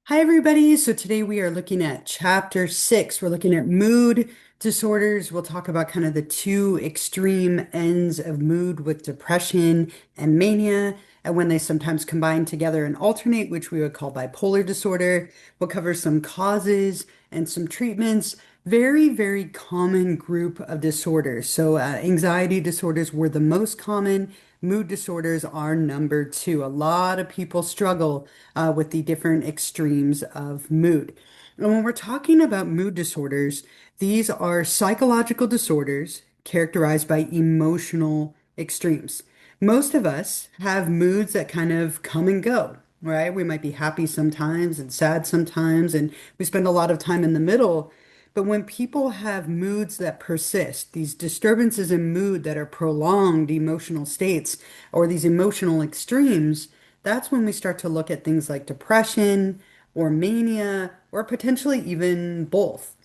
Hi, everybody. So today we are looking at chapter 6. We're looking at mood disorders. We'll talk about kind of the two extreme ends of mood with depression and mania, and when they sometimes combine together and alternate, which we would call bipolar disorder. We'll cover some causes and some treatments. Very, very common group of disorders. So, anxiety disorders were the most common. Mood disorders are number two. A lot of people struggle with the different extremes of mood. And when we're talking about mood disorders, these are psychological disorders characterized by emotional extremes. Most of us have moods that kind of come and go, right? We might be happy sometimes and sad sometimes, and we spend a lot of time in the middle. But when people have moods that persist, these disturbances in mood that are prolonged emotional states or these emotional extremes, that's when we start to look at things like depression or mania or potentially even both.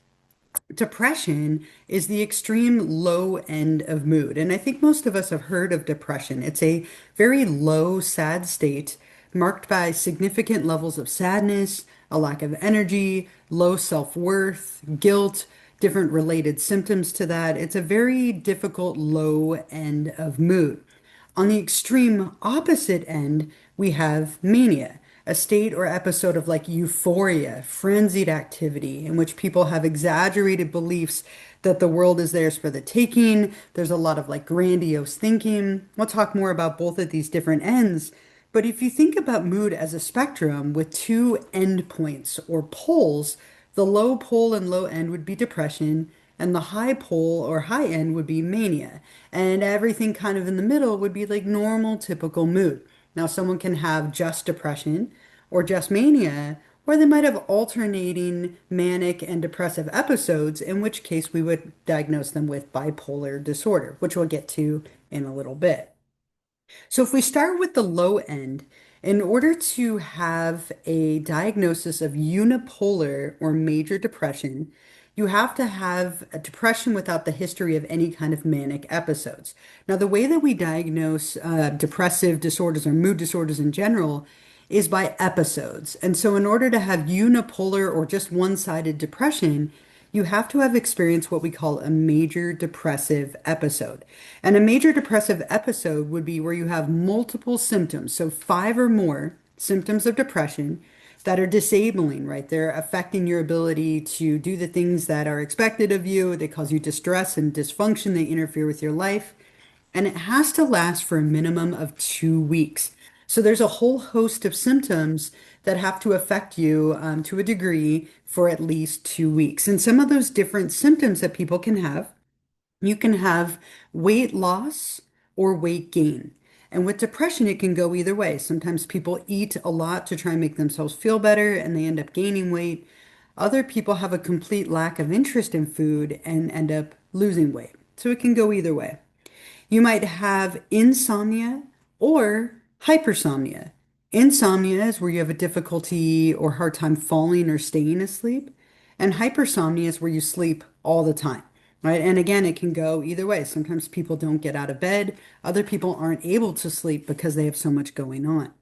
Depression is the extreme low end of mood. And I think most of us have heard of depression. It's a very low, sad state marked by significant levels of sadness, a lack of energy, low self-worth, guilt, different related symptoms to that. It's a very difficult low end of mood. On the extreme opposite end, we have mania, a state or episode of like euphoria, frenzied activity, in which people have exaggerated beliefs that the world is theirs for the taking. There's a lot of like grandiose thinking. We'll talk more about both of these different ends. But if you think about mood as a spectrum with two endpoints or poles, the low pole and low end would be depression, and the high pole or high end would be mania. And everything kind of in the middle would be like normal, typical mood. Now, someone can have just depression or just mania, or they might have alternating manic and depressive episodes, in which case we would diagnose them with bipolar disorder, which we'll get to in a little bit. So if we start with the low end, in order to have a diagnosis of unipolar or major depression, you have to have a depression without the history of any kind of manic episodes. Now, the way that we diagnose depressive disorders or mood disorders in general is by episodes. And so, in order to have unipolar or just one-sided depression, you have to have experienced what we call a major depressive episode. And a major depressive episode would be where you have multiple symptoms, so five or more symptoms of depression that are disabling, right? They're affecting your ability to do the things that are expected of you. They cause you distress and dysfunction. They interfere with your life. And it has to last for a minimum of 2 weeks. So there's a whole host of symptoms that have to affect you to a degree for at least 2 weeks. And some of those different symptoms that people can have, you can have weight loss or weight gain. And with depression, it can go either way. Sometimes people eat a lot to try and make themselves feel better and they end up gaining weight. Other people have a complete lack of interest in food and end up losing weight. So it can go either way. You might have insomnia or hypersomnia. Insomnia is where you have a difficulty or hard time falling or staying asleep. And hypersomnia is where you sleep all the time, right? And again, it can go either way. Sometimes people don't get out of bed. Other people aren't able to sleep because they have so much going on.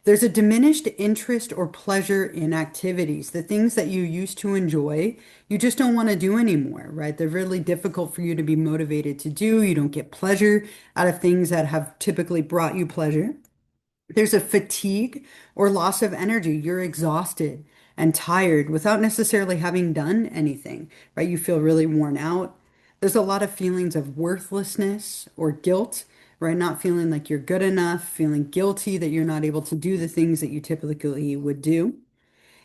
There's a diminished interest or pleasure in activities. The things that you used to enjoy, you just don't want to do anymore, right? They're really difficult for you to be motivated to do. You don't get pleasure out of things that have typically brought you pleasure. There's a fatigue or loss of energy. You're exhausted and tired without necessarily having done anything, right? You feel really worn out. There's a lot of feelings of worthlessness or guilt, right? Not feeling like you're good enough, feeling guilty that you're not able to do the things that you typically would do.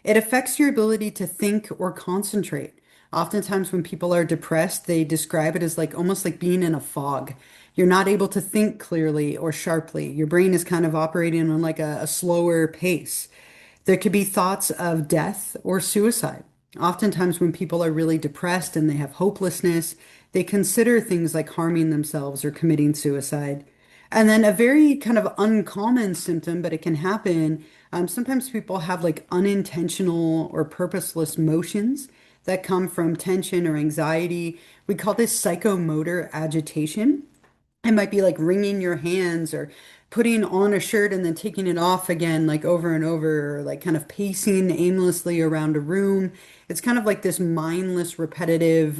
It affects your ability to think or concentrate. Oftentimes, when people are depressed, they describe it as like almost like being in a fog. You're not able to think clearly or sharply. Your brain is kind of operating on like a slower pace. There could be thoughts of death or suicide. Oftentimes, when people are really depressed and they have hopelessness, they consider things like harming themselves or committing suicide. And then a very kind of uncommon symptom, but it can happen. Sometimes people have like unintentional or purposeless motions that come from tension or anxiety. We call this psychomotor agitation. It might be like wringing your hands or putting on a shirt and then taking it off again, like over and over, or like kind of pacing aimlessly around a room. It's kind of like this mindless, repetitive,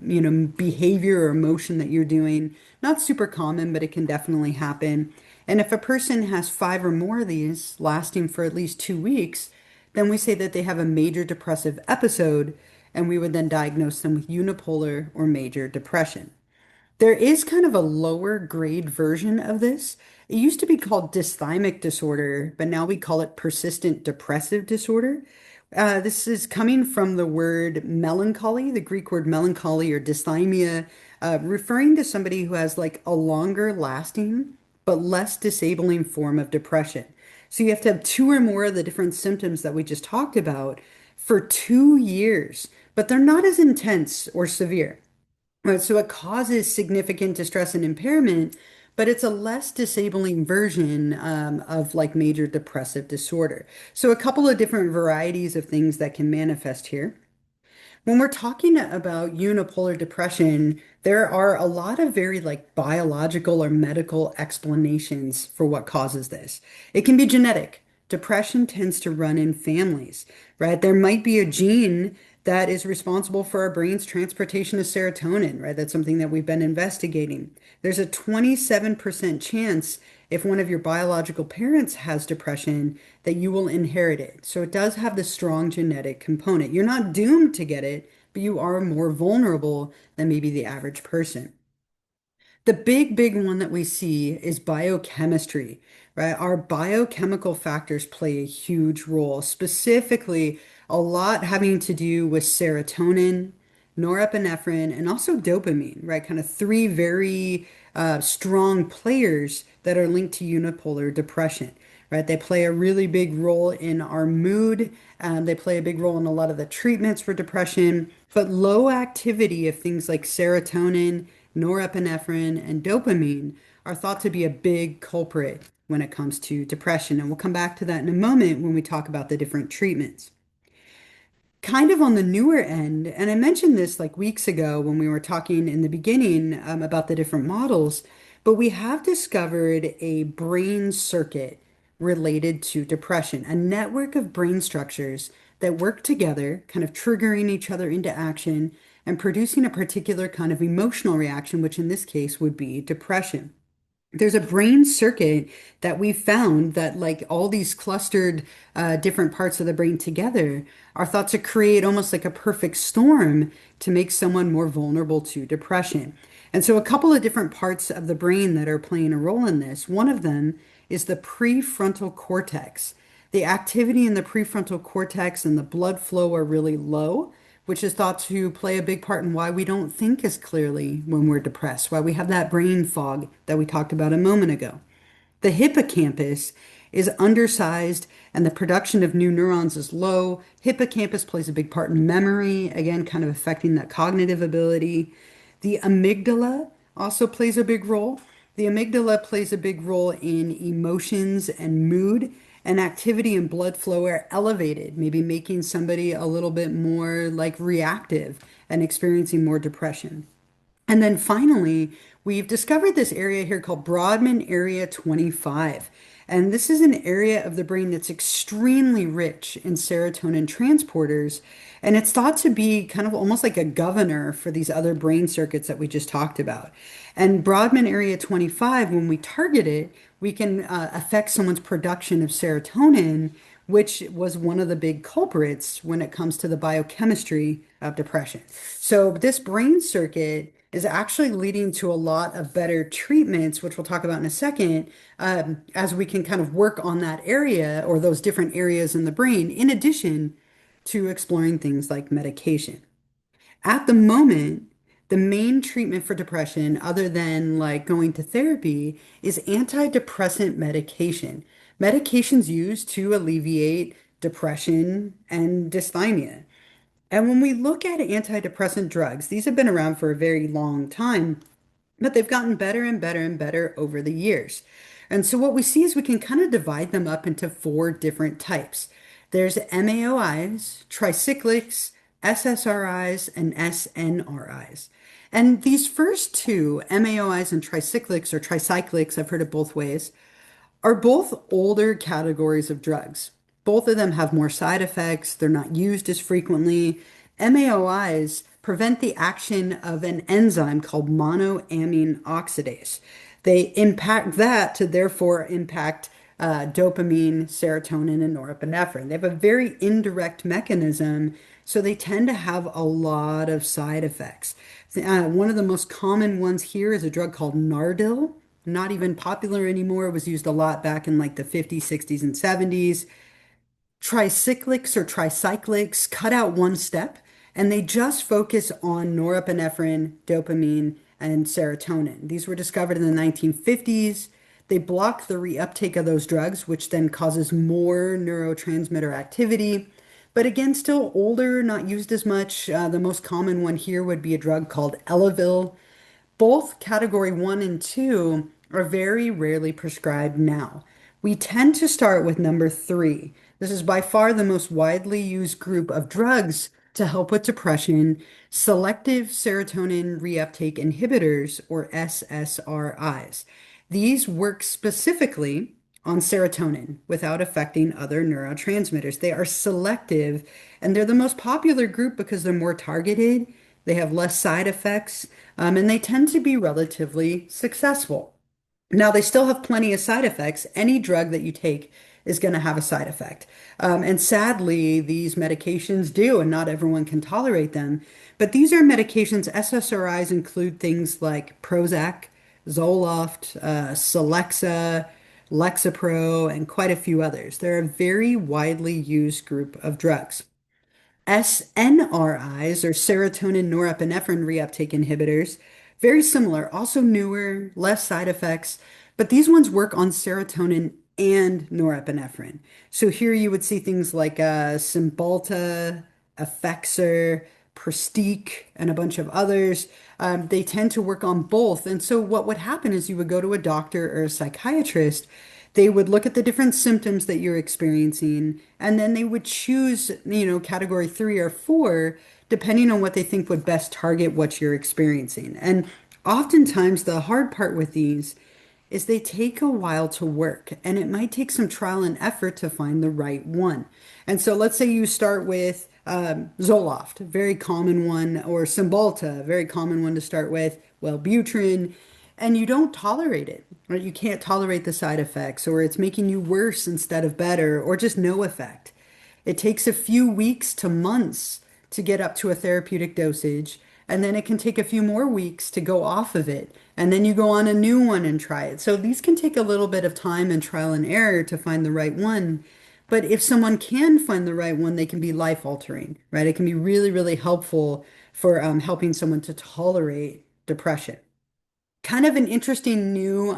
behavior or emotion that you're doing. Not super common, but it can definitely happen. And if a person has five or more of these lasting for at least 2 weeks, then we say that they have a major depressive episode, and we would then diagnose them with unipolar or major depression. There is kind of a lower grade version of this. It used to be called dysthymic disorder, but now we call it persistent depressive disorder. This is coming from the word melancholy, the Greek word melancholy or dysthymia, referring to somebody who has like a longer lasting but less disabling form of depression. So you have to have two or more of the different symptoms that we just talked about for 2 years, but they're not as intense or severe. Right, so it causes significant distress and impairment, but it's a less disabling version of like major depressive disorder. So a couple of different varieties of things that can manifest here. When we're talking about unipolar depression, there are a lot of very like biological or medical explanations for what causes this. It can be genetic. Depression tends to run in families, right? There might be a gene that is responsible for our brain's transportation of serotonin, right? That's something that we've been investigating. There's a 27% chance if one of your biological parents has depression that you will inherit it. So it does have the strong genetic component. You're not doomed to get it, but you are more vulnerable than maybe the average person. The big one that we see is biochemistry, right? Our biochemical factors play a huge role, specifically a lot having to do with serotonin, norepinephrine, and also dopamine, right? Kind of three very strong players that are linked to unipolar depression, right? They play a really big role in our mood. They play a big role in a lot of the treatments for depression, but low activity of things like serotonin, norepinephrine, and dopamine are thought to be a big culprit when it comes to depression. And we'll come back to that in a moment when we talk about the different treatments. Kind of on the newer end, and I mentioned this like weeks ago when we were talking in the beginning about the different models, but we have discovered a brain circuit related to depression, a network of brain structures that work together, kind of triggering each other into action and producing a particular kind of emotional reaction, which in this case would be depression. There's a brain circuit that we found that like all these clustered different parts of the brain together are thought to create almost like a perfect storm to make someone more vulnerable to depression. And so a couple of different parts of the brain that are playing a role in this. One of them is the prefrontal cortex. The activity in the prefrontal cortex and the blood flow are really low, which is thought to play a big part in why we don't think as clearly when we're depressed, why we have that brain fog that we talked about a moment ago. The hippocampus is undersized and the production of new neurons is low. Hippocampus plays a big part in memory, again, kind of affecting that cognitive ability. The amygdala also plays a big role. The amygdala plays a big role in emotions and mood, and activity and blood flow are elevated, maybe making somebody a little bit more like reactive and experiencing more depression. And then finally, we've discovered this area here called Brodmann Area 25. And this is an area of the brain that's extremely rich in serotonin transporters. And it's thought to be kind of almost like a governor for these other brain circuits that we just talked about. And Brodmann Area 25, when we target it, we can affect someone's production of serotonin, which was one of the big culprits when it comes to the biochemistry of depression. So this brain circuit is actually leading to a lot of better treatments, which we'll talk about in a second, as we can kind of work on that area or those different areas in the brain, in addition to exploring things like medication. At the moment, the main treatment for depression, other than like going to therapy, is antidepressant medication. Medications used to alleviate depression and dysthymia. And when we look at antidepressant drugs, these have been around for a very long time, but they've gotten better and better and better over the years. And so what we see is we can kind of divide them up into four different types. There's MAOIs, tricyclics, SSRIs, and SNRIs. And these first two, MAOIs and tricyclics, or tricyclics, I've heard it both ways, are both older categories of drugs. Both of them have more side effects, they're not used as frequently. MAOIs prevent the action of an enzyme called monoamine oxidase. They impact that to therefore impact dopamine, serotonin, and norepinephrine. They have a very indirect mechanism, so they tend to have a lot of side effects. One of the most common ones here is a drug called Nardil, not even popular anymore. It was used a lot back in like the 50s, 60s, and 70s. Tricyclics or tricyclics cut out one step and they just focus on norepinephrine, dopamine, and serotonin. These were discovered in the 1950s. They block the reuptake of those drugs, which then causes more neurotransmitter activity. But again, still older, not used as much. The most common one here would be a drug called Elavil. Both category one and two are very rarely prescribed now. We tend to start with number three. This is by far the most widely used group of drugs to help with depression, selective serotonin reuptake inhibitors, or SSRIs. These work specifically on serotonin without affecting other neurotransmitters. They are selective and they're the most popular group because they're more targeted, they have less side effects, and they tend to be relatively successful. Now, they still have plenty of side effects. Any drug that you take is going to have a side effect. And sadly, these medications do, and not everyone can tolerate them. But these are medications, SSRIs include things like Prozac, Zoloft, Celexa, Lexapro, and quite a few others. They're a very widely used group of drugs. SNRIs, or serotonin norepinephrine reuptake inhibitors, very similar, also newer, less side effects, but these ones work on serotonin and norepinephrine. So here you would see things like Cymbalta, Effexor, Pristiq, and a bunch of others. They tend to work on both. And so what would happen is you would go to a doctor or a psychiatrist. They would look at the different symptoms that you're experiencing, and then they would choose, category three or four, depending on what they think would best target what you're experiencing. And oftentimes, the hard part with these is they take a while to work, and it might take some trial and effort to find the right one. And so let's say you start with Zoloft, a very common one, or Cymbalta, a very common one to start with, Wellbutrin, and you don't tolerate it, or you can't tolerate the side effects, or it's making you worse instead of better, or just no effect. It takes a few weeks to months to get up to a therapeutic dosage, and then it can take a few more weeks to go off of it, and then you go on a new one and try it. So these can take a little bit of time and trial and error to find the right one. But if someone can find the right one, they can be life altering, right? It can be really, really helpful for helping someone to tolerate depression. Kind of an interesting new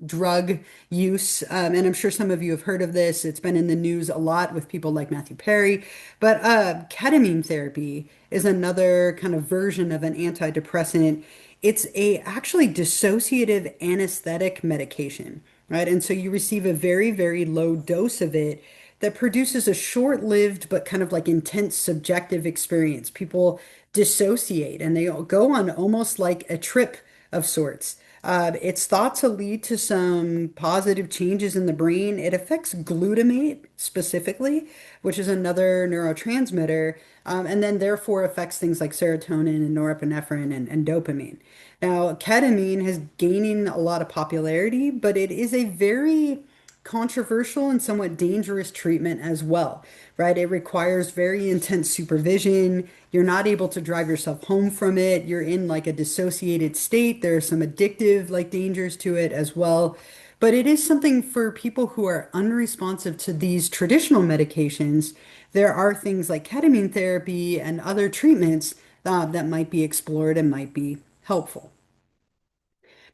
drug use, and I'm sure some of you have heard of this. It's been in the news a lot with people like Matthew Perry, but ketamine therapy is another kind of version of an antidepressant. It's a actually dissociative anesthetic medication, right? And so you receive a very, very low dose of it that produces a short-lived but kind of like intense subjective experience. People dissociate and they go on almost like a trip of sorts. It's thought to lead to some positive changes in the brain. It affects glutamate specifically, which is another neurotransmitter, and then therefore affects things like serotonin and norepinephrine and dopamine. Now, ketamine has gaining a lot of popularity, but it is a very controversial and somewhat dangerous treatment as well, right? It requires very intense supervision. You're not able to drive yourself home from it. You're in like a dissociated state. There are some addictive like dangers to it as well. But it is something for people who are unresponsive to these traditional medications. There are things like ketamine therapy and other treatments that might be explored and might be helpful.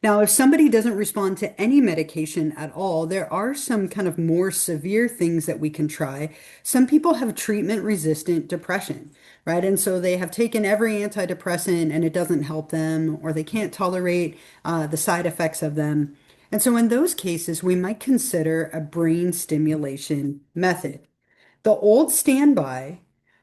Now, if somebody doesn't respond to any medication at all, there are some kind of more severe things that we can try. Some people have treatment-resistant depression, right? And so they have taken every antidepressant and it doesn't help them, or they can't tolerate the side effects of them. And so in those cases, we might consider a brain stimulation method. The old standby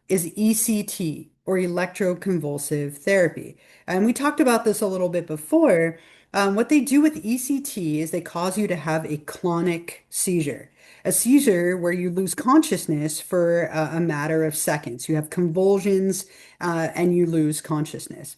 is ECT, or electroconvulsive therapy. And we talked about this a little bit before. What they do with ECT is they cause you to have a clonic seizure, a seizure where you lose consciousness for a matter of seconds. You have convulsions, and you lose consciousness.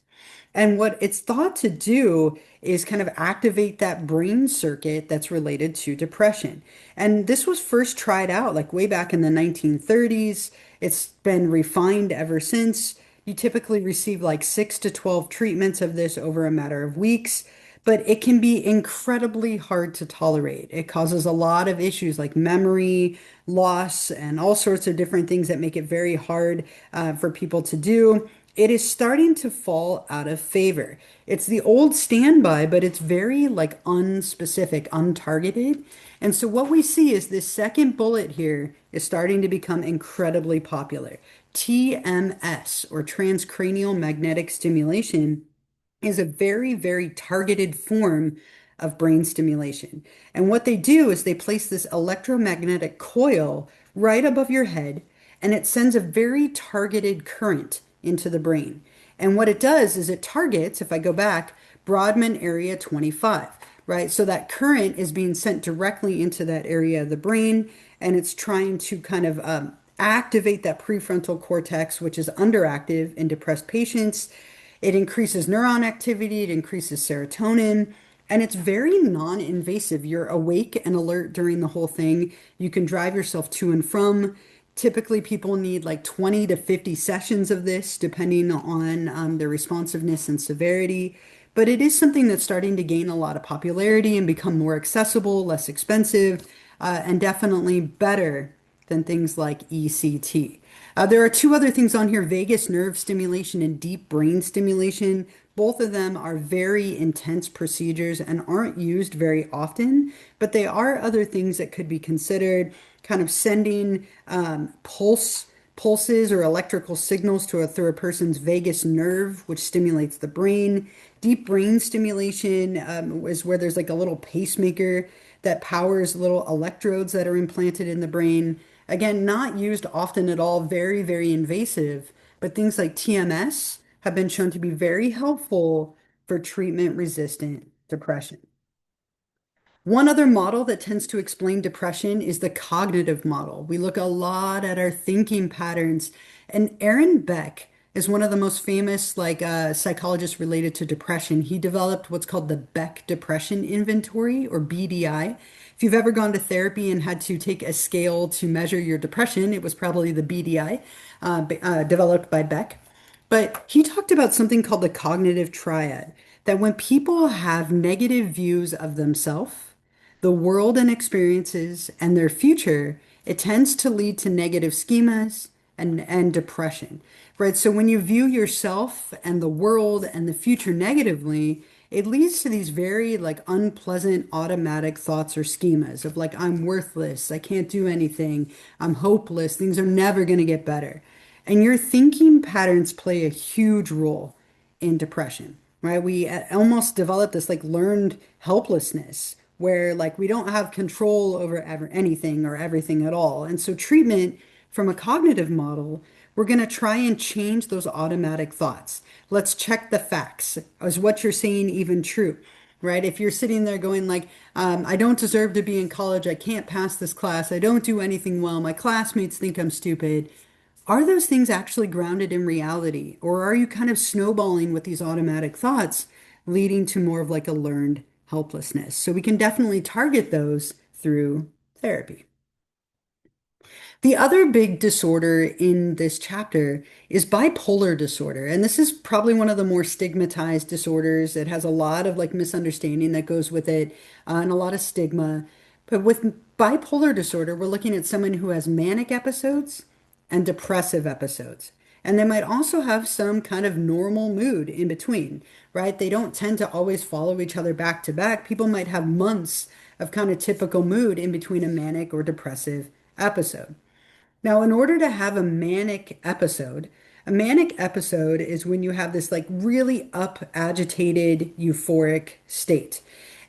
And what it's thought to do is kind of activate that brain circuit that's related to depression. And this was first tried out like way back in the 1930s. It's been refined ever since. You typically receive like 6 to 12 treatments of this over a matter of weeks, but it can be incredibly hard to tolerate. It causes a lot of issues like memory loss and all sorts of different things that make it very hard for people to do. It is starting to fall out of favor. It's the old standby, but it's very like unspecific, untargeted. And so what we see is this second bullet here is starting to become incredibly popular. TMS, or transcranial magnetic stimulation, is a very, very targeted form of brain stimulation. And what they do is they place this electromagnetic coil right above your head, and it sends a very targeted current into the brain. And what it does is it targets, if I go back, Brodmann area 25, right? So that current is being sent directly into that area of the brain, and it's trying to kind of activate that prefrontal cortex, which is underactive in depressed patients. It increases neuron activity, it increases serotonin, and it's very non-invasive. You're awake and alert during the whole thing. You can drive yourself to and from. Typically, people need like 20 to 50 sessions of this, depending on their responsiveness and severity. But it is something that's starting to gain a lot of popularity and become more accessible, less expensive, and definitely better than things like ECT. There are two other things on here, vagus nerve stimulation and deep brain stimulation. Both of them are very intense procedures and aren't used very often, but they are other things that could be considered, kind of sending pulses or electrical signals through a person's vagus nerve, which stimulates the brain. Deep brain stimulation is where there's like a little pacemaker that powers little electrodes that are implanted in the brain. Again, not used often at all, very, very invasive, but things like TMS have been shown to be very helpful for treatment-resistant depression. One other model that tends to explain depression is the cognitive model. We look a lot at our thinking patterns, and Aaron Beck is one of the most famous psychologists related to depression. He developed what's called the Beck Depression Inventory, or BDI. If you've ever gone to therapy and had to take a scale to measure your depression, it was probably the BDI, developed by Beck. But he talked about something called the cognitive triad, that when people have negative views of themselves, the world and experiences, and their future, it tends to lead to negative schemas and depression, right? So when you view yourself and the world and the future negatively, it leads to these very like unpleasant automatic thoughts or schemas of like, I'm worthless, I can't do anything, I'm hopeless, things are never going to get better. And your thinking patterns play a huge role in depression, right? We almost develop this like learned helplessness where like we don't have control over anything or everything at all. And so treatment from a cognitive model, we're going to try and change those automatic thoughts. Let's check the facts. Is what you're saying even true? Right? If you're sitting there going like, I don't deserve to be in college, I can't pass this class, I don't do anything well, my classmates think I'm stupid. Are those things actually grounded in reality? Or are you kind of snowballing with these automatic thoughts, leading to more of like a learned helplessness? So we can definitely target those through therapy. The other big disorder in this chapter is bipolar disorder. And this is probably one of the more stigmatized disorders. It has a lot of like misunderstanding that goes with it, and a lot of stigma. But with bipolar disorder, we're looking at someone who has manic episodes and depressive episodes. And they might also have some kind of normal mood in between, right? They don't tend to always follow each other back to back. People might have months of kind of typical mood in between a manic or depressive episode. Now, in order to have a manic episode is when you have this like really up, agitated, euphoric state.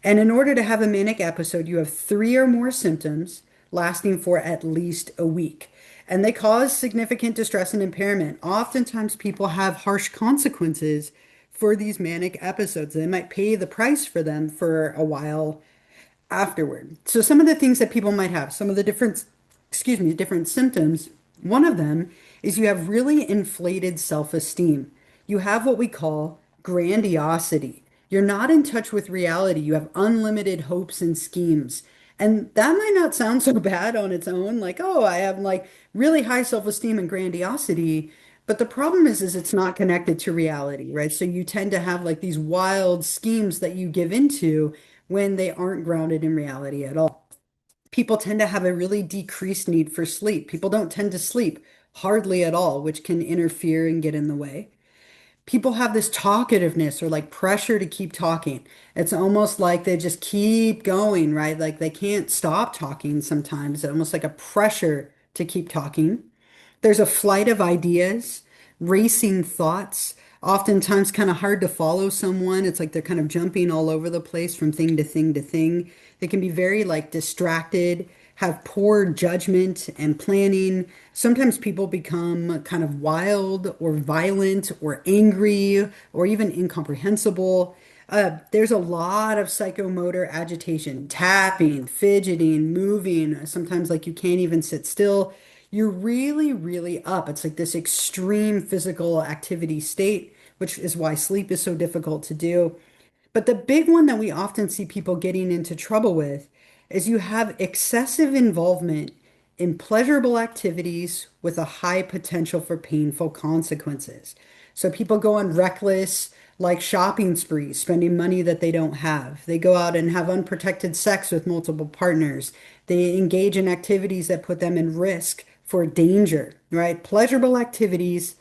And in order to have a manic episode, you have three or more symptoms lasting for at least a week. And they cause significant distress and impairment. Oftentimes, people have harsh consequences for these manic episodes. They might pay the price for them for a while afterward. So some of the things that people might have, some of the different, excuse me, different symptoms, one of them is you have really inflated self-esteem. You have what we call grandiosity. You're not in touch with reality. You have unlimited hopes and schemes. And that might not sound so bad on its own, like, oh, I have like really high self-esteem and grandiosity. But the problem is it's not connected to reality, right? So you tend to have like these wild schemes that you give into when they aren't grounded in reality at all. People tend to have a really decreased need for sleep. People don't tend to sleep hardly at all, which can interfere and get in the way. People have this talkativeness or like pressure to keep talking. It's almost like they just keep going, right? Like they can't stop talking sometimes. It's almost like a pressure to keep talking. There's a flight of ideas, racing thoughts, oftentimes kind of hard to follow someone. It's like they're kind of jumping all over the place from thing to thing to thing. They can be very like distracted, have poor judgment and planning. Sometimes people become kind of wild or violent or angry or even incomprehensible. There's a lot of psychomotor agitation, tapping, fidgeting, moving. Sometimes like you can't even sit still. You're really, really up. It's like this extreme physical activity state, which is why sleep is so difficult to do. But the big one that we often see people getting into trouble with is you have excessive involvement in pleasurable activities with a high potential for painful consequences. So people go on reckless, like shopping sprees, spending money that they don't have. They go out and have unprotected sex with multiple partners. They engage in activities that put them in risk for danger, right? Pleasurable activities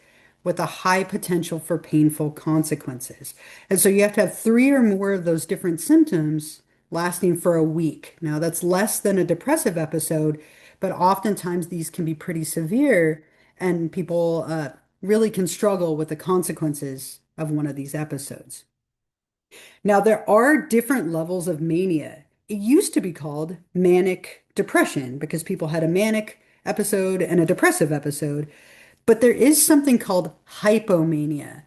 with a high potential for painful consequences. And so you have to have three or more of those different symptoms lasting for a week. Now, that's less than a depressive episode, but oftentimes these can be pretty severe, and people really can struggle with the consequences of one of these episodes. Now, there are different levels of mania. It used to be called manic depression because people had a manic episode and a depressive episode. But there is something called hypomania.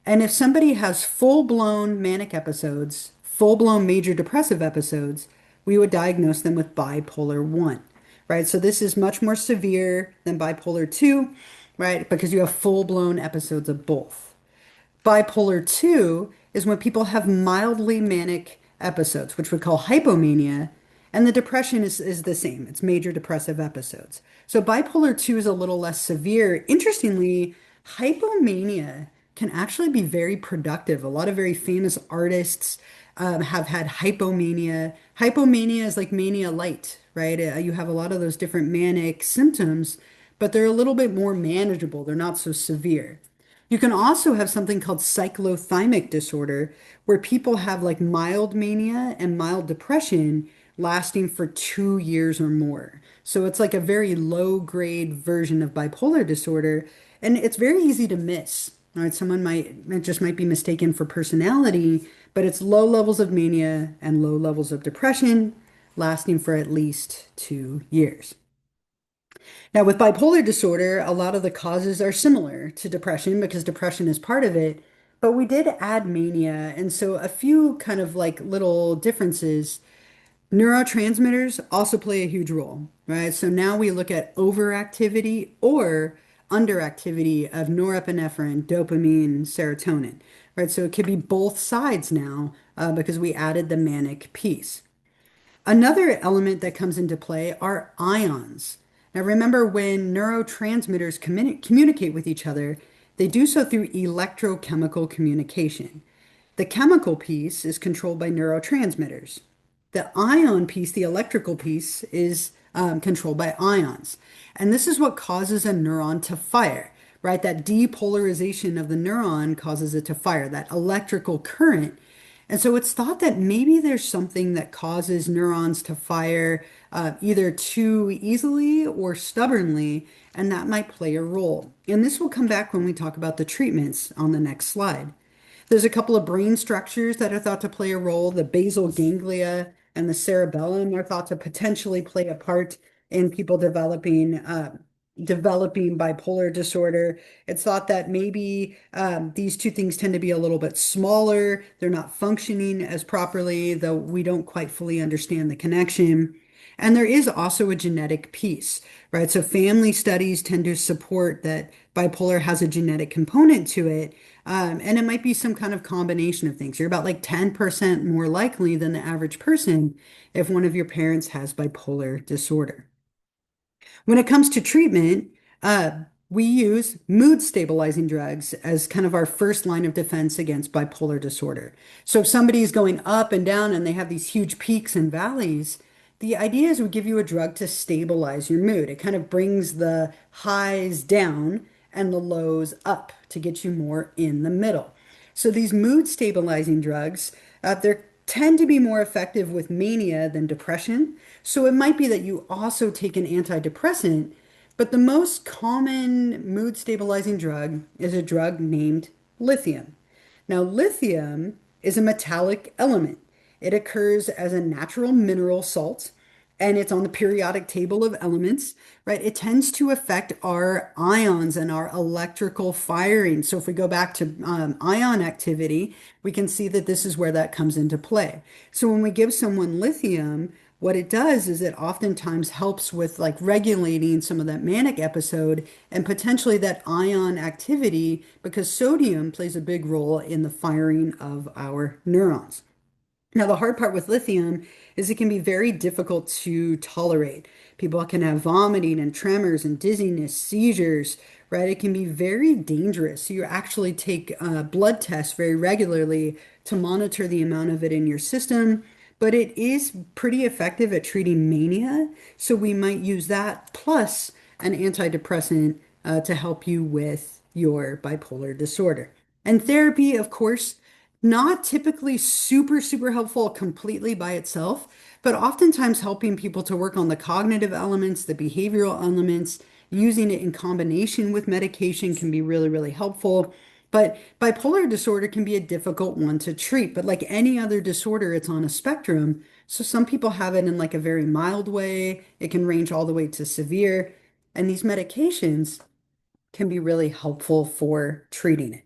And if somebody has full-blown manic episodes, full-blown major depressive episodes, we would diagnose them with bipolar 1, right? So this is much more severe than bipolar 2, right? Because you have full-blown episodes of both. Bipolar 2 is when people have mildly manic episodes, which we call hypomania, and the depression is the same. It's major depressive episodes. So bipolar 2 is a little less severe. Interestingly, hypomania can actually be very productive. A lot of very famous artists have had hypomania. Hypomania is like mania light, right? You have a lot of those different manic symptoms, but they're a little bit more manageable. They're not so severe. You can also have something called cyclothymic disorder, where people have like mild mania and mild depression lasting for 2 years or more. So it's like a very low grade version of bipolar disorder, and it's very easy to miss. All right, someone might be mistaken for personality, but it's low levels of mania and low levels of depression lasting for at least 2 years. Now, with bipolar disorder, a lot of the causes are similar to depression because depression is part of it, but we did add mania. And so a few kind of like little differences. Neurotransmitters also play a huge role, right? So now we look at overactivity or underactivity of norepinephrine, dopamine, serotonin, right? So it could be both sides now because we added the manic piece. Another element that comes into play are ions. Now, remember when neurotransmitters communicate with each other, they do so through electrochemical communication. The chemical piece is controlled by neurotransmitters. The ion piece, the electrical piece, is controlled by ions. And this is what causes a neuron to fire, right? That depolarization of the neuron causes it to fire, that electrical current. And so it's thought that maybe there's something that causes neurons to fire either too easily or stubbornly, and that might play a role. And this will come back when we talk about the treatments on the next slide. There's a couple of brain structures that are thought to play a role. The basal ganglia and the cerebellum are thought to potentially play a part in people developing developing bipolar disorder. It's thought that maybe these two things tend to be a little bit smaller. They're not functioning as properly, though we don't quite fully understand the connection. And there is also a genetic piece, right? So family studies tend to support that bipolar has a genetic component to it. And it might be some kind of combination of things. You're about like 10% more likely than the average person if one of your parents has bipolar disorder. When it comes to treatment, uh, we use mood stabilizing drugs as kind of our first line of defense against bipolar disorder. So if somebody is going up and down and they have these huge peaks and valleys, the idea is we give you a drug to stabilize your mood. It kind of brings the highs down and the lows up to get you more in the middle. So these mood stabilizing drugs, they tend to be more effective with mania than depression. So it might be that you also take an antidepressant, but the most common mood stabilizing drug is a drug named lithium. Now, lithium is a metallic element. It occurs as a natural mineral salt and it's on the periodic table of elements, right? It tends to affect our ions and our electrical firing. So if we go back to ion activity, we can see that this is where that comes into play. So when we give someone lithium, what it does is it oftentimes helps with like regulating some of that manic episode and potentially that ion activity because sodium plays a big role in the firing of our neurons. Now, the hard part with lithium is it can be very difficult to tolerate. People can have vomiting and tremors and dizziness, seizures, right? It can be very dangerous. So you actually take blood tests very regularly to monitor the amount of it in your system. But it is pretty effective at treating mania. So we might use that plus an antidepressant to help you with your bipolar disorder. And therapy, of course, not typically super, super helpful completely by itself, but oftentimes helping people to work on the cognitive elements, the behavioral elements, using it in combination with medication can be really, really helpful. But bipolar disorder can be a difficult one to treat, but like any other disorder, it's on a spectrum. So some people have it in like a very mild way. It can range all the way to severe. And these medications can be really helpful for treating it.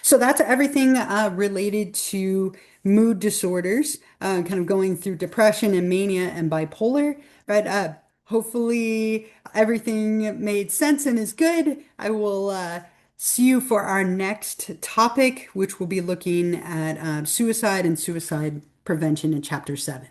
So that's everything related to mood disorders, kind of going through depression and mania and bipolar. But hopefully everything made sense and is good. I will see you for our next topic, which will be looking at suicide and suicide prevention in Chapter 7.